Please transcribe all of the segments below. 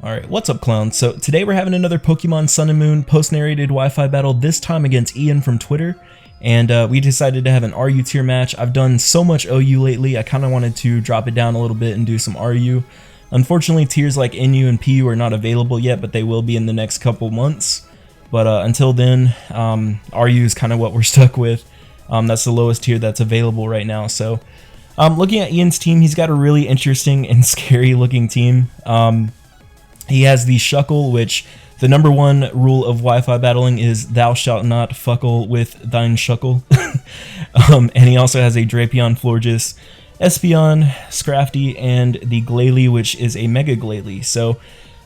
Alright, what's up clowns? So today we're having another Pokemon Sun and Moon post-narrated Wi-Fi battle, this time against Ian from Twitter. And we decided to have an RU tier match. I've done so much OU lately, I kind of wanted to drop it down a little bit and do some RU. Unfortunately, tiers like NU and PU are not available yet, but they will be in the next couple months. But until then, RU is kind of what we're stuck with. That's the lowest tier that's available right now. So looking at Ian's team, he's got a really interesting and scary looking team. He has the Shuckle, which the #1 rule of Wi-Fi battling is thou shalt not fuckle with thine Shuckle. And he also has a Drapion, Florges, Espeon, Scrafty, and the Glalie, which is a Mega Glalie. So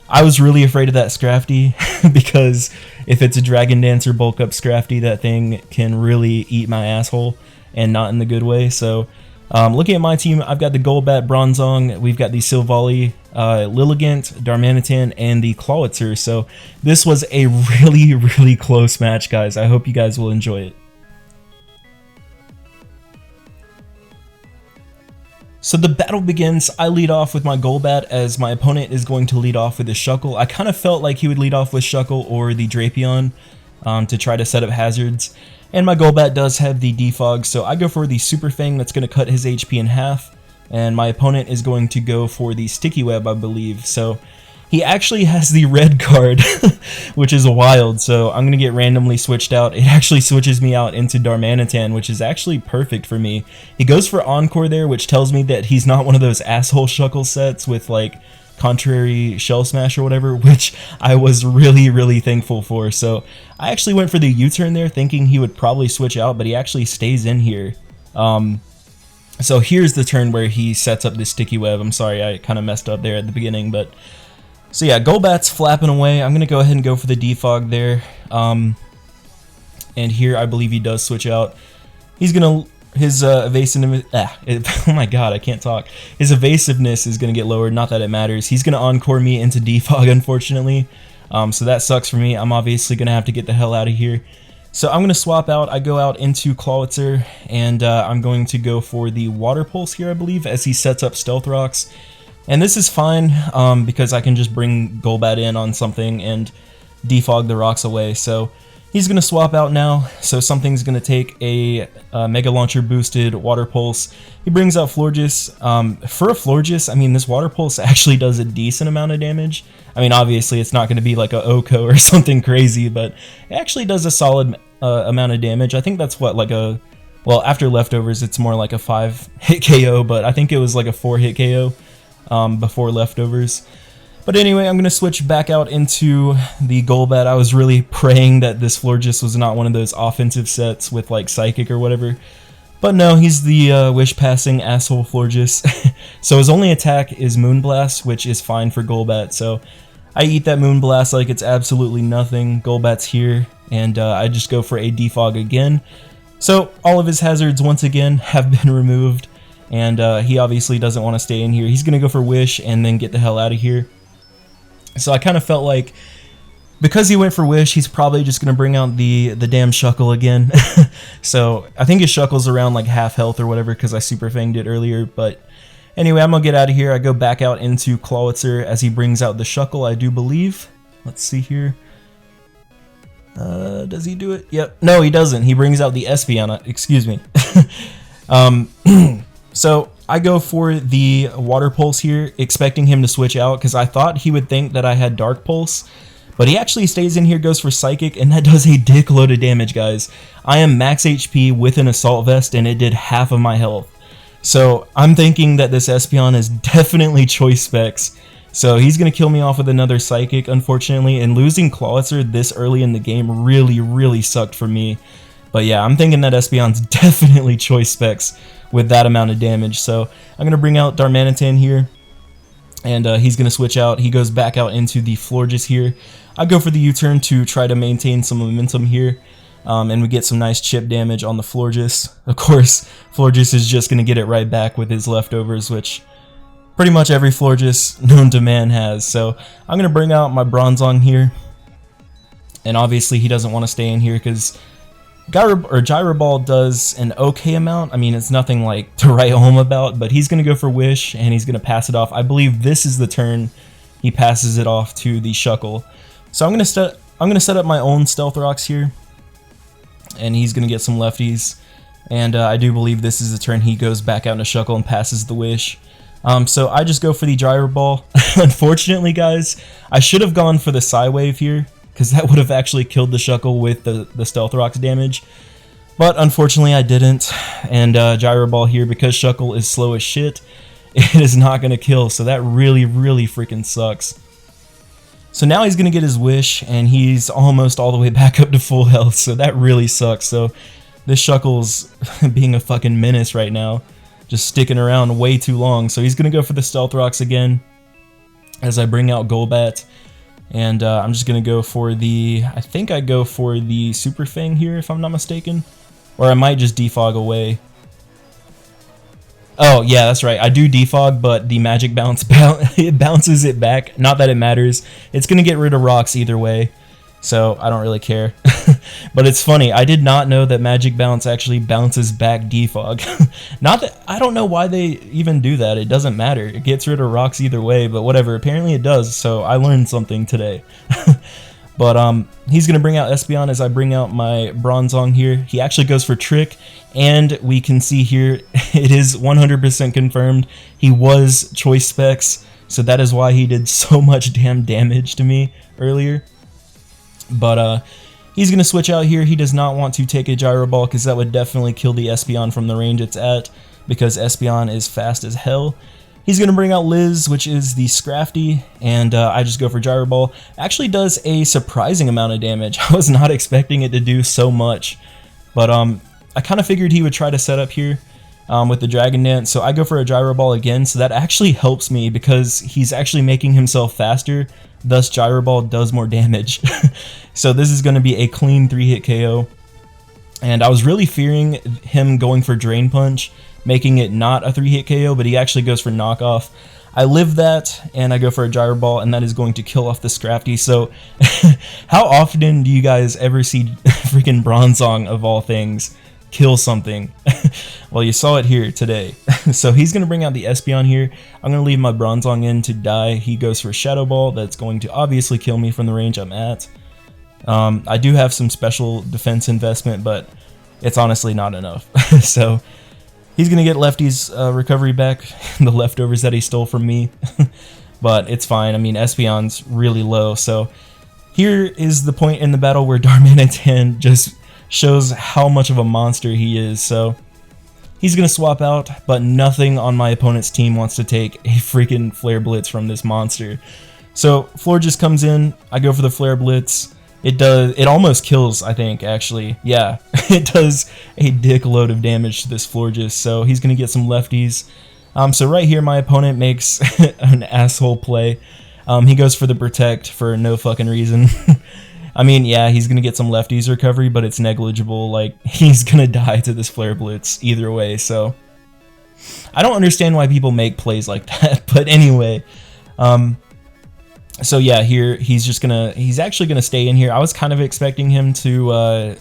I was really afraid of that Scrafty because if it's a Dragon Dancer bulk up Scrafty, that thing can really eat my asshole, and not in the good way. So looking at my team, I've got the Golbat, Bronzong, we've got the Silvally, Lilligant, Darmanitan, and the Clawitzer. So this was a really close match, guys. I hope you guys will enjoy it. So the battle begins. I lead off with my Golbat as my opponent is going to lead off with his Shuckle. I kind of felt like he would lead off with Shuckle or the Drapion to try to set up hazards. And my Golbat does have the Defog, so I go for the Super Fang that's going to cut his HP in half. And my opponent is going to go for the Sticky Web, I believe. So he actually has the red card, which is wild. So I'm going to get randomly switched out. It actually switches me out into Darmanitan, which is actually perfect for me. He goes for Encore there, which tells me that he's not one of those asshole Shuckle sets with like contrary Shell Smash or whatever, which I was really thankful for. So I actually went for the U-turn there thinking he would probably switch out, but he actually stays in here. So here's the turn where he sets up this Sticky Web. I'm sorry, I kind of messed up there at the beginning, but so yeah, Golbat's flapping away. I'm gonna go ahead and go for the Defog there. And here I believe he does switch out. He's gonna his evasiveness. Oh my god, I can't talk. His evasiveness is gonna get lowered. Not that it matters. He's gonna Encore me into Defog, unfortunately. So that sucks for me. I'm obviously gonna have to get the hell out of here. So I'm going to swap out. I go out into Clawitzer, and I'm going to go for the Water Pulse here, I believe, as he sets up Stealth Rocks. And this is fine, because I can just bring Golbat in on something and defog the rocks away. So he's going to swap out now, so something's going to take a Mega Launcher boosted Water Pulse. He brings out Florges. For a Florges, I mean, this Water Pulse actually does a decent amount of damage. I mean, obviously, it's not going to be like a Oko or something crazy, but it actually does a solid amount of damage. I think that's what, like a... Well, after Leftovers, it's more like a 5-hit KO, but I think it was like a 4-hit KO before Leftovers. But anyway, I'm going to switch back out into the Golbat. I was really praying that this Florges was not one of those offensive sets with like Psychic or whatever. But no, he's the wish-passing asshole Florges. So his only attack is Moonblast, which is fine for Golbat. So I eat that Moonblast like it's absolutely nothing. Golbat's here, and I just go for a Defog again. So all of his hazards, once again, have been removed. And he obviously doesn't want to stay in here. He's going to go for Wish and then get the hell out of here. So I kind of felt like, because he went for Wish, he's probably just going to bring out the damn Shuckle again. So I think his Shuckle's around like half health or whatever because I Super Fanged it earlier. But anyway, I'm going to get out of here. I go back out into Clawitzer as he brings out the Shuckle, I do believe. Let's see here. Does he do it? Yep. No, he doesn't. He brings out the Espeon. Excuse me. So I go for the Water Pulse here, expecting him to switch out because I thought he would think that I had Dark Pulse. But he actually stays in here, goes for Psychic, and that does a dick load of damage, guys. I am max HP with an Assault Vest, and it did half of my health. So I'm thinking that this Espeon is definitely choice specs. So he's going to kill me off with another Psychic, unfortunately, and losing Clawitzer this early in the game really sucked for me. But yeah, I'm thinking that Espeon's definitely choice specs with that amount of damage. So I'm going to bring out Darmanitan here, and he's going to switch out. He goes back out into the Florges here. I go for the U-turn to try to maintain some momentum here, and we get some nice chip damage on the Florges. Of course, Florges is just going to get it right back with his Leftovers, which pretty much every Florges known to man has. So I'm going to bring out my Bronzong here, and obviously he doesn't want to stay in here because Gyro Ball does an okay amount. I mean, it's nothing like to write home about, but he's going to go for Wish, and he's going to pass it off. I believe this is the turn he passes it off to the Shuckle. So I'm gonna set up my own Stealth Rocks here, and he's gonna get some lefties. And I do believe this is the turn he goes back out into Shuckle and passes the Wish. So I just go for the Gyro Ball. Unfortunately, guys, I should have gone for the Psywave here, because that would have actually killed the Shuckle with the Stealth Rocks damage. But unfortunately I didn't, and Gyro Ball here, because Shuckle is slow as shit, it is not going to kill, so that really freaking sucks. So now he's going to get his Wish, and he's almost all the way back up to full health, so that really sucks. So this Shuckle's being a fucking menace right now, just sticking around way too long. So he's going to go for the Stealth Rocks again, as I bring out Golbat. And I'm just going to go for the, I think I go for the Super Fang here, if I'm not mistaken. Or I might just defog away. Oh, yeah, that's right. I do defog, but the magic bounce, it bounces it back. Not that it matters. It's going to get rid of rocks either way, so I don't really care. But it's funny. I did not know that magic bounce actually bounces back defog. Not that, I don't know why they even do that. It doesn't matter. It gets rid of rocks either way, but whatever. Apparently it does, so I learned something today. But he's going to bring out Espeon as I bring out my Bronzong here. He actually goes for Trick, and we can see here it is 100% confirmed. He was Choice Specs, so that is why he did so much damn damage to me earlier. But he's going to switch out here. He does not want to take a Gyro Ball, because that would definitely kill the Espeon from the range it's at, because Espeon is fast as hell. He's going to bring out Liz, which is the Scrafty, and I just go for Gyro Ball. Actually does a surprising amount of damage. I was not expecting it to do so much, but I kind of figured he would try to set up here with the Dragon Dance, so I go for a Gyro Ball again, so that actually helps me because he's actually making himself faster, thus Gyro Ball does more damage. So this is going to be a clean 3-hit KO, and I was really fearing him going for Drain Punch, making it not a 3-hit KO, but he actually goes for Knockoff. I live that, and I go for a Gyro Ball, and that is going to kill off the Scrafty. So, how often do you guys ever see freaking Bronzong, of all things, kill something? Well, you saw it here today. So he's going to bring out the Espeon here. I'm going to leave my Bronzong in to die. He goes for Shadow Ball. That's going to obviously kill me from the range I'm at. I do have some special defense investment, but it's honestly not enough. So he's going to get Lefty's recovery back, the leftovers that he stole from me. But it's fine. I mean, Espeon's really low. So here is the point in the battle where Darmanitan just shows how much of a monster he is. So he's going to swap out, but nothing on my opponent's team wants to take a freaking Flare Blitz from this monster. So Floor just comes in. I go for the Flare Blitz. It almost kills, I think, actually. Yeah, it does a dick load of damage to this Florges, so he's going to get some lefties. So right here, my opponent makes an asshole play. He goes for the Protect for no fucking reason. I mean, yeah, he's going to get some lefties recovery, but it's negligible. Like, he's going to die to this Flare Blitz either way, so I don't understand why people make plays like that, but anyway. So yeah, here he's actually gonna stay in here. I was kind of expecting him to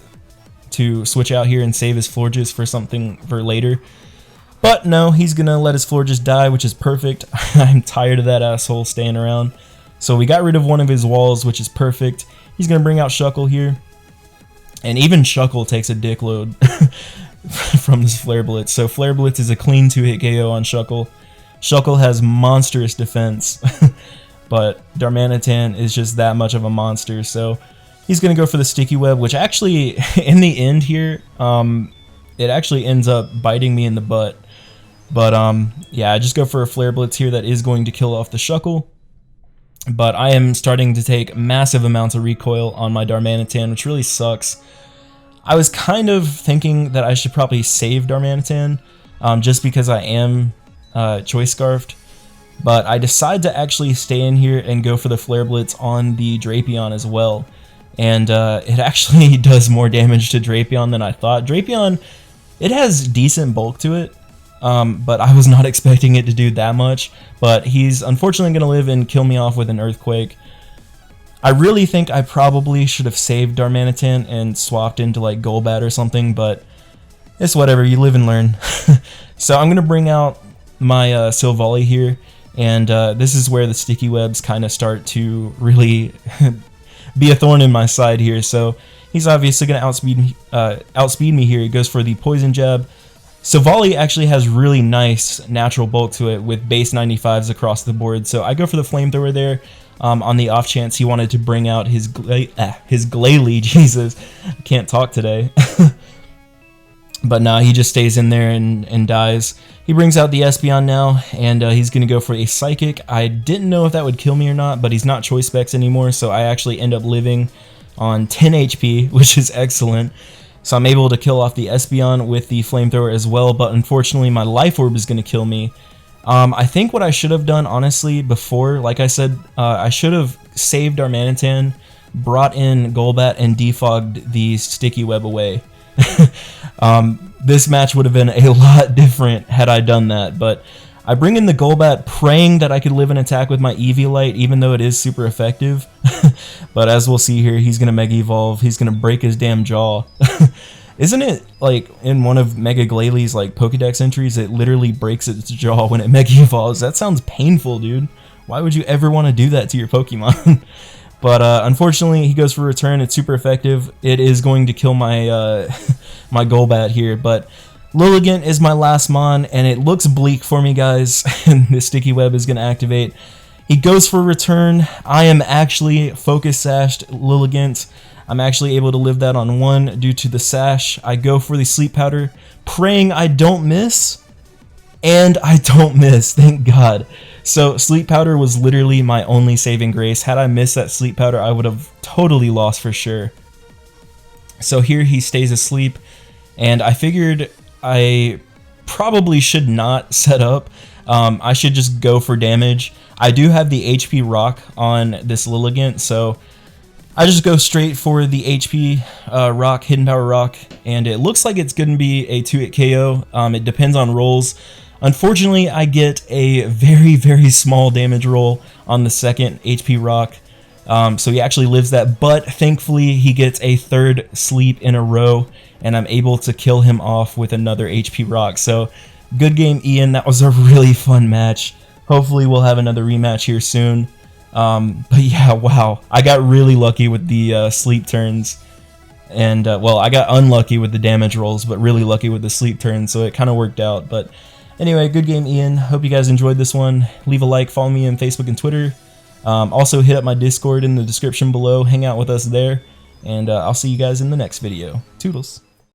switch out here and save his Florges for something for later, but no, he's gonna let his Florges die, which is perfect. I'm tired of that asshole staying around. So we got rid of one of his walls, which is perfect. He's gonna bring out Shuckle here, and even Shuckle takes a dick load from this Flare Blitz. So Flare Blitz is a clean 2-hit KO on Shuckle. Shuckle has monstrous defense. But Darmanitan is just that much of a monster, so he's going to go for the Sticky Web, which actually, in the end here, it actually ends up biting me in the butt. But, yeah, I just go for a Flare Blitz here that is going to kill off the Shuckle. But I am starting to take massive amounts of recoil on my Darmanitan, which really sucks. I was kind of thinking that I should probably save Darmanitan, just because I am Choice Scarfed. But I decide to actually stay in here and go for the Flare Blitz on the Drapion as well. And it actually does more damage to Drapion than I thought. Drapion, it has decent bulk to it, but I was not expecting it to do that much. But he's unfortunately going to live and kill me off with an Earthquake. I really think I probably should have saved Darmanitan and swapped into like Golbat or something, but it's whatever, you live and learn. So I'm going to bring out my Silvally here. and this is where the sticky webs kind of start to really be a thorn in my side here. So he's obviously going to outspeed me here. He goes for the poison jab. Silvally actually has really nice natural bulk to it with base 95s across the board, so I go for the flamethrower there on the off chance he wanted to bring out his Glalie. Jesus, I can't talk today. But nah, he just stays in there and dies. He brings out the Espeon now, and he's going to go for a Psychic. I didn't know if that would kill me or not, but he's not choice specs anymore, so I actually end up living on 10 HP, which is excellent. So I'm able to kill off the Espeon with the Flamethrower as well, but unfortunately my Life Orb is going to kill me. I think what I should have done, honestly, before, like I said, I should have saved Darmanitan, brought in Golbat, and defogged the Sticky Web away. This match would have been a lot different had I done that, but I bring in the Golbat praying that I could live an attack with my Eviolite, even though it is super effective. But as we'll see here, he's going to Mega Evolve. He's going to break his damn jaw. Isn't it, like, in one of Mega Glaylie's, like, Pokedex entries, it literally breaks its jaw when it Mega Evolves? That sounds painful, dude. Why would you ever want to do that to your Pokemon? But unfortunately, he goes for return. It's super effective. It is going to kill my my Golbat here, but Lilligant is my last mon, and it looks bleak for me, guys, and the Sticky Web is going to activate. He goes for return. I am actually Focus Sashed Lilligant. I'm actually able to live that on 1 due to the Sash. I go for the Sleep Powder, praying I don't miss, and I don't miss, thank God. So Sleep Powder was literally my only saving grace. Had I missed that Sleep Powder, I would have totally lost for sure. So here he stays asleep, and I figured I probably should not set up. I should just go for damage. I do have the HP Rock on this Lilligant, so I just go straight for the HP Rock, Hidden Power Rock, and it looks like it's going to be a 2-hit KO. It depends on rolls. Unfortunately, I get a very, very small damage roll on the second HP Rock, so he actually lives that, but thankfully he gets a 3rd sleep in a row, and I'm able to kill him off with another HP Rock. So good game, Ian. That was a really fun match. Hopefully we'll have another rematch here soon. But yeah, wow. I got really lucky with the sleep turns. And, well, I got unlucky with the damage rolls, but really lucky with the sleep turns, so it kind of worked out. But anyway, good game, Ian. Hope you guys enjoyed this one. Leave a like, follow me on Facebook and Twitter. Also, hit up my Discord in the description below. Hang out with us there. And I'll see you guys in the next video. Toodles.